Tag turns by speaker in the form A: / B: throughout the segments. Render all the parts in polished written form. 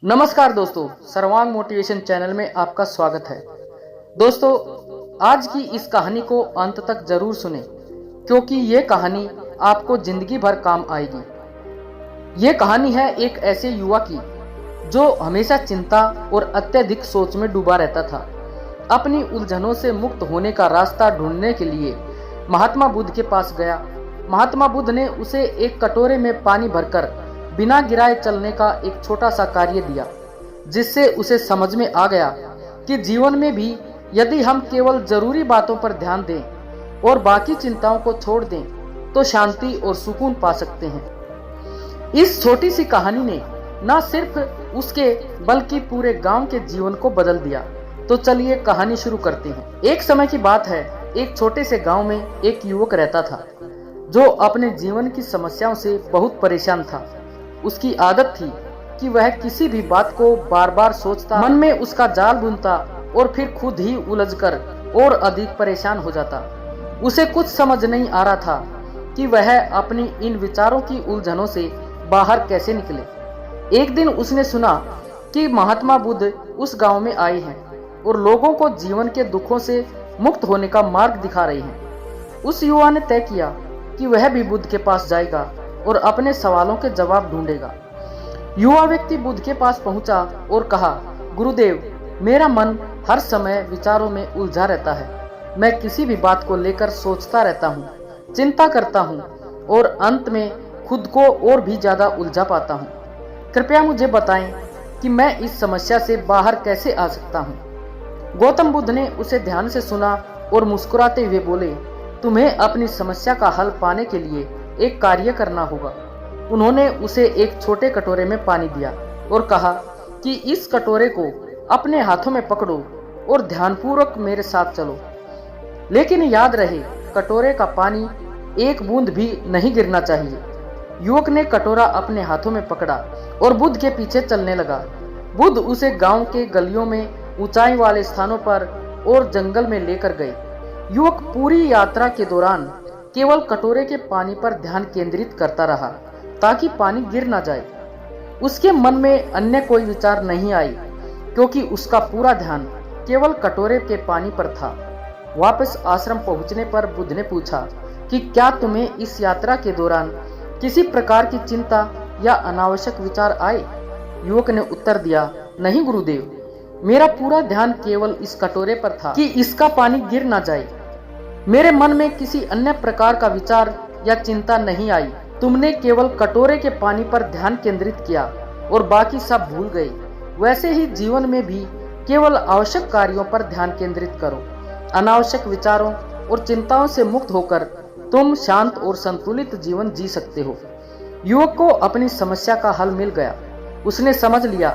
A: नमस्कार दोस्तों, सर्वांग मोटिवेशन चैनल में आपका स्वागत है। दोस्तों, आज की इस कहानी को अंत तक जरूर सुने क्योंकि ये कहानी आपको जिंदगी भर काम आएगी। ये कहानी है एक ऐसे युवा की जो हमेशा चिंता और अत्यधिक सोच में डूबा रहता था। अपनी उलझनों से मुक्त होने का रास्ता ढूंढने के लिए महात्मा बुद्ध के पास गया। महात्मा बुद्ध ने उसे एक कटोरे में पानी भरकर बिना गिराए चलने का एक छोटा सा कार्य दिया, जिससे उसे समझ में आ गया कि जीवन में भी यदि हम केवल जरूरी बातों पर ध्यान दें और बाकी चिंताओं को छोड़ दें तो शांति और सुकून पा सकते हैं। इस छोटी सी कहानी ने न सिर्फ उसके बल्कि पूरे गांव के जीवन को बदल दिया। तो चलिए कहानी शुरू करते हैं। एक समय की बात है, एक छोटे से गांव में एक युवक रहता था जो अपने जीवन की समस्याओं से बहुत परेशान था। उसकी आदत थी कि वह किसी भी बात को बार बार सोचता, मन में उसका जाल बुनता और फिर खुद ही उलझकर और अधिक परेशान हो जाता। उसे कुछ समझ नहीं आ रहा था कि वह अपनी इन विचारों की उलझनों से बाहर कैसे निकले। एक दिन उसने सुना कि महात्मा बुद्ध उस गांव में आए हैं और लोगों को जीवन के दुखों से मुक्त होने का मार्ग दिखा रहे हैं। उस युवा ने तय किया कि वह भी बुद्ध के पास जाएगा और अपने सवालों के जवाब ढूंढेगा। युवा व्यक्ति बुद्ध के पास पहुंचा और कहा, गुरुदेव, मेरा मन हर समय विचारों में उलझा रहता है। मैं किसी भी बात को लेकर सोचता रहता हूँ, चिंता करता हूँ और अंत में खुद को और भी ज्यादा उलझा पाता हूँ। कृपया मुझे बताएं कि मैं इस समस्या से बाहर कैसे आ सकता हूँ। गौतम बुद्ध ने उसे ध्यान से सुना और मुस्कुराते हुए बोले, तुम्हें अपनी समस्या का हल पाने के लिए एक कार्य करना होगा। उन्होंने उसे एक छोटे कटोरे में पानी दिया और कहा कि इस कटोरे को अपने हाथों में पकड़ो और ध्यानपूर्वक मेरे साथ चलो। लेकिन याद रहे, कटोरे का पानी एक बूंद भी नहीं गिरना चाहिए। युवक ने कटोरा अपने हाथों में पकड़ा और बुद्ध के पीछे चलने लगा। बुद्ध उसे गांव के गलियों में, ऊंचाई वाले स्थानों पर और जंगल में लेकर गए। युवक पूरी यात्रा के दौरान केवल कटोरे के पानी पर ध्यान केंद्रित करता रहा ताकि पानी गिर ना जाए। उसके मन में अन्य कोई विचार नहीं आए क्योंकि उसका पूरा ध्यान केवल कटोरे के पानी पर था। वापस आश्रम पहुंचने पर बुद्ध ने पूछा कि क्या तुम्हें इस यात्रा के दौरान किसी प्रकार की चिंता या अनावश्यक विचार आए? युवक ने उत्तर दिया, नहीं गुरुदेव, मेरा पूरा ध्यान केवल इस कटोरे पर था कि इसका पानी गिर ना जाए। मेरे मन में किसी अन्य प्रकार का विचार या चिंता नहीं आई। तुमने केवल कटोरे के पानी पर ध्यान केंद्रित किया और बाकी सब भूल गए। वैसे ही जीवन में भी केवल आवश्यक कार्यों पर ध्यान केंद्रित करो। अनावश्यक विचारों और चिंताओं से मुक्त होकर तुम शांत और संतुलित जीवन जी सकते हो। युवक को अपनी समस्या का हल मिल गया। उसने समझ लिया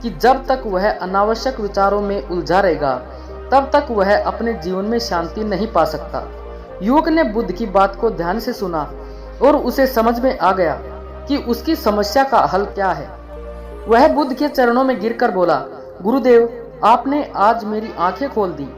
A: कि जब तक वह अनावश्यक विचारों में उलझा रहेगा तब तक वह अपने जीवन में शांति नहीं पा सकता। युवक ने बुद्ध की बात को ध्यान से सुना और उसे समझ में आ गया कि उसकी समस्या का हल क्या है। वह बुद्ध के चरणों में गिरकर बोला, गुरुदेव, आपने आज मेरी आंखें खोल दी।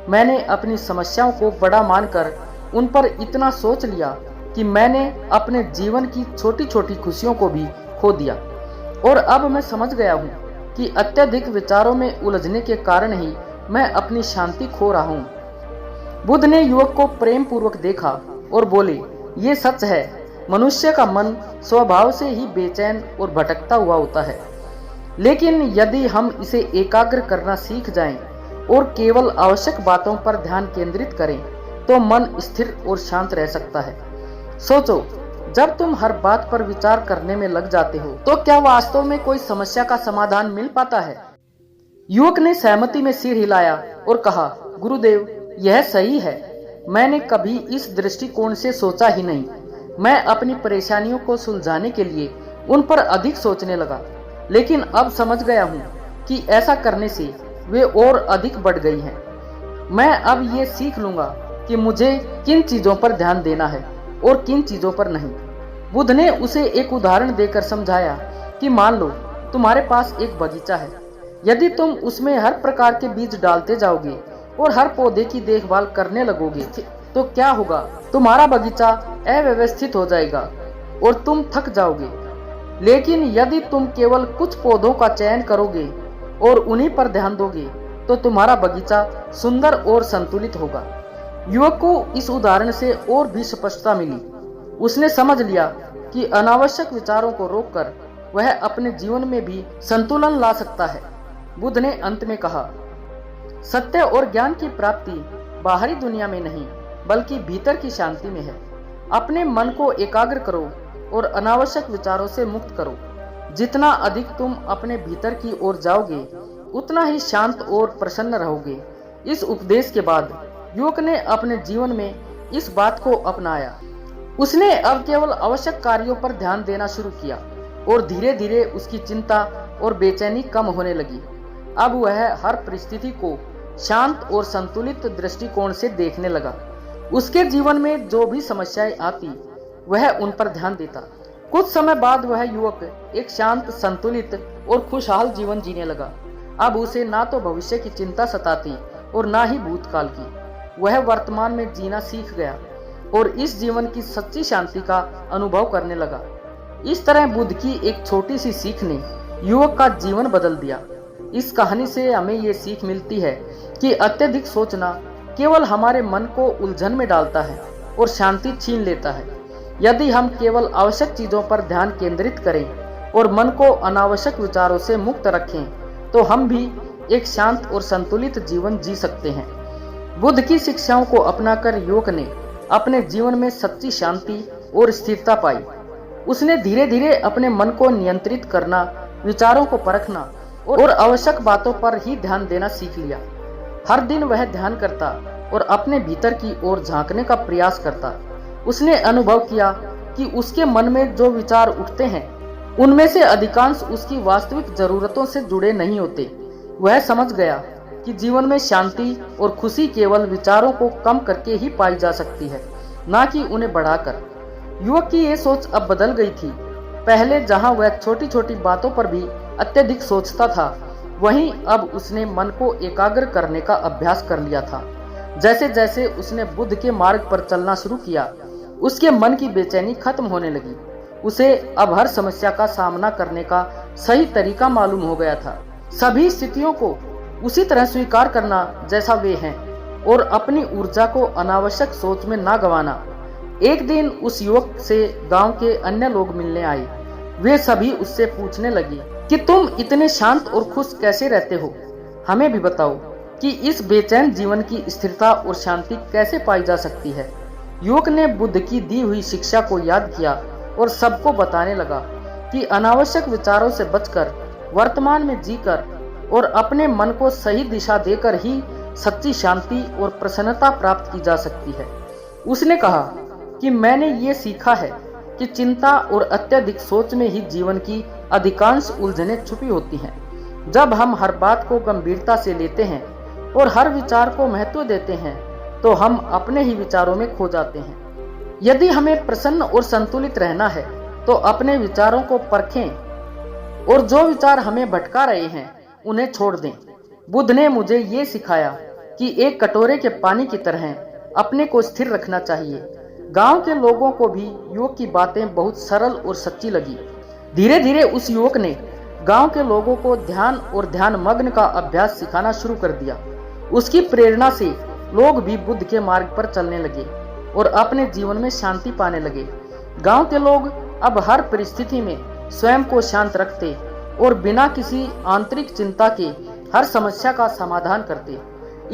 A: मैंने अपनी समस्याओं को बड़ा मानकर उन पर इतना सोच लिया कि मैंने अपने जीवन की छोटी छोटी खुशियों को भी खो दिया। और अब मैं समझ गया हूँ कि अत्यधिक विचारों में उलझने के कारण ही मैं अपनी शांति खो रहा हूँ। बुद्ध ने युवक को प्रेम पूर्वक देखा और बोले, ये सच है, मनुष्य का मन स्वभाव से ही बेचैन और भटकता हुआ होता है। लेकिन यदि हम इसे एकाग्र करना सीख जाएं और केवल आवश्यक बातों पर ध्यान केंद्रित करें तो मन स्थिर और शांत रह सकता है। सोचो, जब तुम हर बात पर विचार करने में लग जाते हो तो क्या वास्तव में कोई समस्या का समाधान मिल पाता है? युवक ने सहमति में सिर हिलाया और कहा, गुरुदेव, यह सही है। मैंने कभी इस दृष्टिकोण से सोचा ही नहीं। मैं अपनी परेशानियों को सुलझाने के लिए उन पर अधिक सोचने लगा, लेकिन अब समझ गया हूँ कि ऐसा करने से वे और अधिक बढ़ गई हैं। मैं अब ये सीख लूंगा कि मुझे किन चीजों पर ध्यान देना है और किन चीजों पर नहीं। बुद्ध ने उसे एक उदाहरण देकर समझाया कि मान लो तुम्हारे पास एक बगीचा है। यदि तुम उसमें हर प्रकार के बीज डालते जाओगे और हर पौधे की देखभाल करने लगोगे तो क्या होगा? तुम्हारा बगीचा अव्यवस्थित हो जाएगा और तुम थक जाओगे। लेकिन यदि तुम केवल कुछ पौधों का चयन करोगे और उन्हीं पर ध्यान दोगे तो तुम्हारा बगीचा सुंदर और संतुलित होगा। युवक को इस उदाहरण से और भी स्पष्टता मिली। उसने समझ लिया कि अनावश्यक विचारों को रोककर वह अपने जीवन में भी संतुलन ला सकता है। बुद्ध ने अंत में कहा, सत्य और ज्ञान की प्राप्ति बाहरी दुनिया में नहीं बल्कि भीतर की शांति में है। अपने मन को एकाग्र करो और अनावश्यक विचारों से मुक्त करो। जितना अधिक तुम अपने भीतर की ओर जाओगे उतना ही शांत और प्रसन्न रहोगे। इस उपदेश के बाद युवक ने अपने जीवन में इस बात को अपनाया। उसने अब केवल आवश्यक कार्यों पर ध्यान देना शुरू किया और धीरे धीरे उसकी चिंता और बेचैनी कम होने लगी। अब वह हर परिस्थिति को शांत और संतुलित दृष्टिकोण से देखने लगा। उसके जीवन में जो भी समस्याएं आती वह उन पर ध्यान देता। कुछ समय बाद वह युवक एक शांत, संतुलित और खुशहाल जीवन जीने लगा। अब उसे ना तो भविष्य की चिंता सताती और ना ही भूतकाल की। वह वर्तमान में जीना सीख गया और इस जीवन की सच्ची शांति का अनुभव करने लगा। इस तरह बुद्ध की एक छोटी सी सीख ने युवक का जीवन बदल दिया। इस कहानी से हमें ये सीख मिलती है कि अत्यधिक सोचना केवल हमारे मन को उलझन में डालता है और शांति छीन लेता है। यदि हम केवल आवश्यक चीजों पर ध्यान केंद्रित करें और मन को अनावश्यक विचारों से मुक्त रखें तो हम भी एक शांत और संतुलित जीवन जी सकते हैं। बुद्ध की शिक्षाओं को अपनाकर युवक ने अपने जीवन में सच्ची शांति और स्थिरता पाई। उसने धीरे धीरे अपने मन को नियंत्रित करना, विचारों को परखना और आवश्यक बातों पर ही ध्यान देना सीख लिया। हर दिन वह ध्यान करता और अपने भीतर की ओर झांकने का प्रयास करता। उसने अनुभव किया कि उसके मन में जो विचार उठते हैं उनमें से अधिकांश उसकी वास्तविक जरूरतों से जुड़े नहीं होते। वह समझ गया कि जीवन में शांति और खुशी केवल विचारों को कम करके ही पाई जा सकती है, ना कि उन्हें बढ़ाकर। युवक की ये सोच अब बदल गई थी। पहले जहां वह छोटी छोटी बातों पर भी अत्यधिक सोचता था, वहीं अब उसने मन को एकाग्र करने का अभ्यास कर लिया था। जैसे जैसे उसने बुद्ध के मार्ग पर चलना शुरू किया, उसके मन की बेचैनी खत्म होने लगी। उसे अब हर समस्या का सामना करने का सही तरीका मालूम हो गया था। सभी स्थितियों को उसी तरह स्वीकार करना जैसा वे हैं और अपनी ऊर्जा को अनावश्यक सोच में ना गंवाना। एक दिन उस युवक से गांव के अन्य लोग मिलने आए। वे सभी उससे पूछने लगे कि तुम इतने शांत और खुश कैसे रहते हो? हमें भी बताओ कि इस बेचैन जीवन की स्थिरता और शांति कैसे पाई जा सकती है। युवक ने बुद्ध की दी हुई शिक्षा को याद किया और सबको बताने लगा कि अनावश्यक विचारों से बचकर, वर्तमान में जीकर और अपने मन को सही दिशा देकर ही सच्ची शांति और प्रसन्नता प्राप्त की जा सकती है। उसने कहा कि मैंने ये सीखा है कि चिंता और अत्यधिक सोच में ही जीवन की अधिकांश उलझनें छुपी होती हैं। जब हम हर बात को गंभीरता से लेते हैं और हर विचार को महत्व देते हैं तो हम अपने ही विचारों में खो जाते हैं। यदि हमें प्रसन्न और संतुलित रहना है तो अपने विचारों को परखें और जो विचार हमें भटका रहे हैं उन्हें छोड़ दें। बुद्ध ने मुझे ये सिखाया कि एक कटोरे के पानी की तरह अपने को स्थिर रखना चाहिए। गांव के लोगों को भी युवक की बातें बहुत सरल और सच्ची लगी। धीरे धीरे उस युवक ने गांव के लोगों को ध्यान और ध्यान मग्न का अभ्यास सिखाना शुरू कर दिया। उसकी प्रेरणा से लोग भी बुद्ध के मार्ग पर चलने लगे और अपने जीवन में शांति पाने लगे। गांव के लोग अब हर परिस्थिति में स्वयं को शांत रखते और बिना किसी आंतरिक चिंता के हर समस्या का समाधान करते।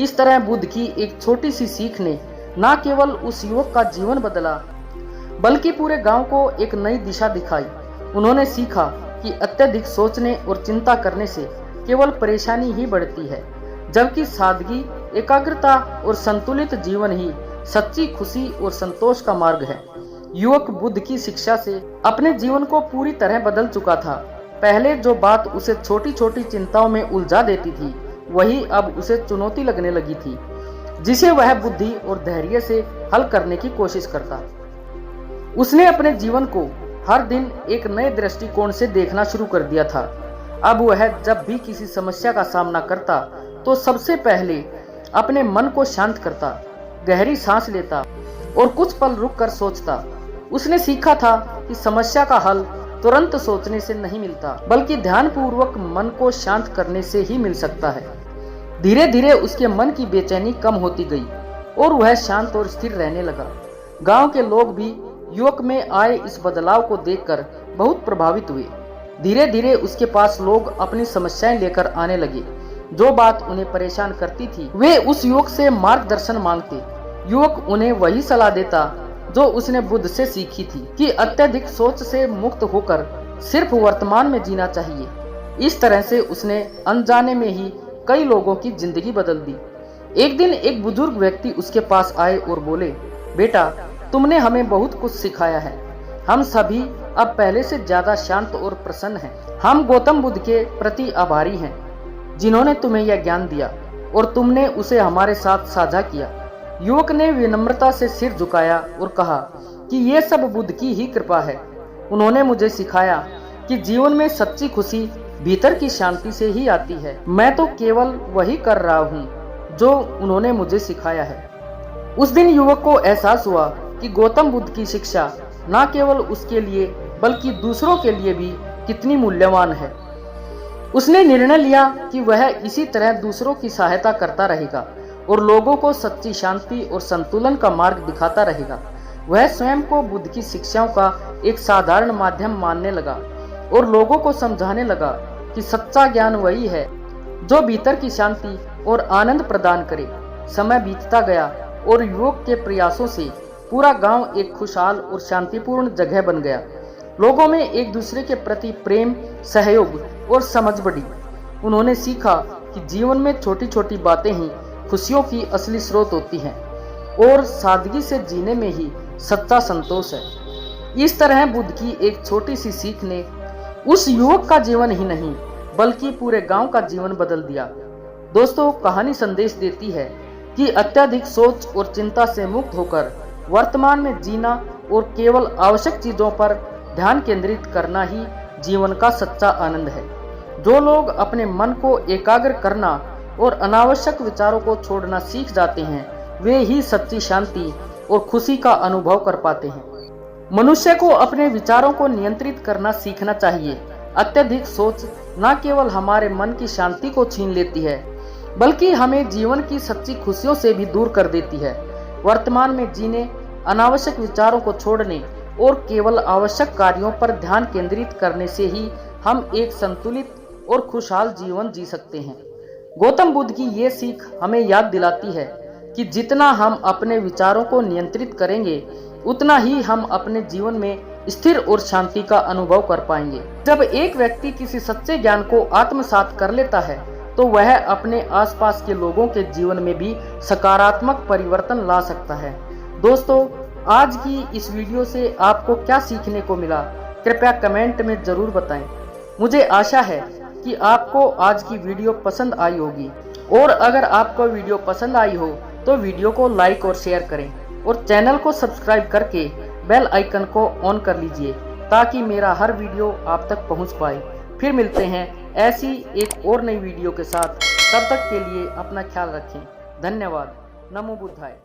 A: इस तरह बुद्ध की एक छोटी सी सीख ने न केवल उस युवक का जीवन बदला बल्कि पूरे गांव को एक नई दिशा दिखाई। उन्होंने सीखा कि अत्यधिक सोचने और चिंता करने से केवल परेशानी ही बढ़ती है, जबकि सादगी, एकाग्रता और संतुलित जीवन ही सच्ची खुशी और संतोष का मार्ग है। युवक बुद्ध की शिक्षा से अपने जीवन को पूरी तरह बदल चुका था। पहले जो बात उसे छोटी छोटी चिंताओं में उलझा देती थी वही अब उसे चुनौती लगने लगी थी, जिसे वह बुद्धि और धैर्य से हल करने की कोशिश करता। उसने अपने जीवन को हर दिन एक नए दृष्टिकोण से देखना शुरू कर दिया था। अब वह जब भी किसी समस्या का सामना करता तो सबसे पहले अपने मन को शांत करता, गहरी सांस लेता और कुछ पल रुक कर सोचता। उसने सीखा था कि समस्या का हल तुरंत सोचने से नहीं मिलता, बल्कि ध्यानपूर्वक मन को शांत करने से ही मिल सकता है। धीरे धीरे उसके मन की बेचैनी कम होती गई और वह शांत और स्थिर रहने लगा। गांव के लोग भी युवक में आए इस बदलाव को देखकर बहुत प्रभावित हुए। धीरे धीरे उसके पास लोग अपनी समस्याएं लेकर आने लगे। जो बात उन्हें परेशान करती थी वे उस युवक से मार्गदर्शन मांगते। युवक उन्हें वही सलाह देता जो उसने बुद्ध से सीखी थी कि अत्यधिक सोच से मुक्त होकर सिर्फ वर्तमान में जीना चाहिए। इस तरह से उसने अनजाने में ही कई लोगों की जिंदगी बदल दी। एक दिन एक बुजुर्ग व्यक्ति उसके पास आए और बोले, बेटा, तुमने हमें बहुत कुछ सिखाया है। हम सभी अब पहले से ज्यादा शांत और प्रसन्न हैं। हम गौतम बुद्ध के प्रति आभारी हैं जिन्होंने तुम्हें यह ज्ञान दिया और तुमने उसे हमारे साथ साझा किया। युवक ने विनम्रता से सिर झुकाया और कहा कि यह सब बुद्ध की ही कृपा है। उन्होंने मुझे सिखाया कि जीवन में सच्ची खुशी भीतर की शांति से ही आती है। मैं तो केवल वही कर रहा हूँ जो उन्होंने मुझे सिखाया है। उस दिन युवक को एहसास हुआ कि गौतम बुद्ध की शिक्षा न केवल उसके लिए बल्कि दूसरों के लिए भी कितनी मूल्यवान है। उसने निर्णय लिया कि वह इसी तरह दूसरों की सहायता करता रहेगा और लोगों को सच्ची शांति और संतुलन का मार्ग दिखाता रहेगा। वह स्वयं को बुद्ध की शिक्षाओं का एक साधारण माध्यम मानने लगा और लोगों को समझाने लगा कि सच्चा ज्ञान वही है जो भीतर की शांति और आनंद प्रदान करे। समय बीतता गया और युवक के प्रयासों से पूरा गांव एक खुशहाल और शांतिपूर्ण जगह बन गया। लोगों में एक दूसरे के प्रति प्रेम, सहयोग और समझ बढ़ी। उन्होंने सीखा कि जीवन में छोटी छोटी बातें ही खुशियों की असली स्रोत होती हैं और सादगी से जीने में ही सच्चा संतोष है। इस तरह बुद्ध की एक छोटी सी सीख ने उस युवक का जीवन ही नहीं बल्कि पूरे गांव का जीवन बदल दिया। दोस्तों, कहानी संदेश देती है कि अत्यधिक सोच और चिंता से मुक्त होकर वर्तमान में जीना और केवल आवश्यक चीजों पर ध्यान केंद्रित करना ही जीवन का सच्चा आनंद है। जो लोग अपने मन को एकाग्र करना और अनावश्यक विचारों को छोड़ना सीख जाते हैं वे ही सच्ची शांति और खुशी का अनुभव कर पाते हैं। मनुष्य को अपने विचारों को नियंत्रित करना सीखना चाहिए। अत्यधिक सोच न केवल हमारे मन की शांति को छीन लेती है बल्कि हमें जीवन की सच्ची खुशियों से भी दूर कर देती है। वर्तमान में जीने, अनावश्यक विचारों को छोड़ने और केवल आवश्यक कार्यों पर ध्यान केंद्रित करने से ही हम एक संतुलित और खुशहाल जीवन जी सकते हैं। गौतम बुद्ध की ये सीख हमें याद दिलाती है कि जितना हम अपने विचारों को नियंत्रित करेंगे उतना ही हम अपने जीवन में स्थिर और शांति का अनुभव कर पाएंगे। जब एक व्यक्ति किसी सच्चे ज्ञान को आत्मसात कर लेता है तो वह अपने आसपास के लोगों के जीवन में भी सकारात्मक परिवर्तन ला सकता है। दोस्तों, आज की इस वीडियो से आपको क्या सीखने को मिला कृपया कमेंट में जरूर बताएं। मुझे आशा है कि आपको आज की वीडियो पसंद आई होगी और अगर आपको वीडियो पसंद आई हो तो वीडियो को लाइक और शेयर करें और चैनल को सब्सक्राइब करके बेल आइकन को ऑन कर लीजिए ताकि मेरा हर वीडियो आप तक पहुंच पाए। फिर मिलते हैं ऐसी एक और नई वीडियो के साथ। तब तक के लिए अपना ख्याल रखें। धन्यवाद। नमो बुद्धाय।